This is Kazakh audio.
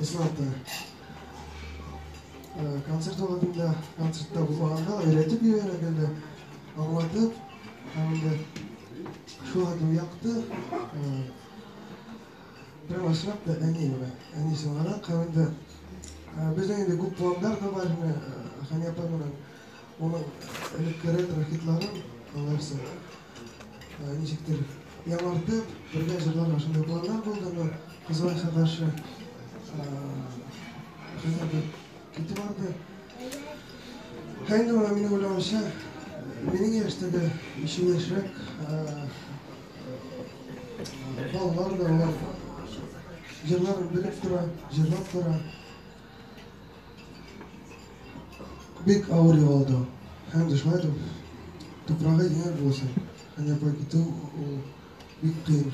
ысынатты. Концерт олатында, концертта бұлғанда өйретіп үйері келді. Аңлатып, әмінді шуғады ұяқты. Бір машырапты әне өре. Әнесін ғана қамынды. Біздің енді көп пландар да бар. Қане апамынан оның әліккері рахитларын қаларсы. Нешіктер ямартып, бірге жырлар ашында пландар болды. Қызылайша қаршы қызларды кеті барды. Қайында мені ойлауынша, менің ештігі ішілешірек балалар да олар жырларын біліп тұра, жырлап тұра. Бек ауыр олды. Hem düşmedi. Toprağa iner bolsun. Hani yapar ki o bir kıyım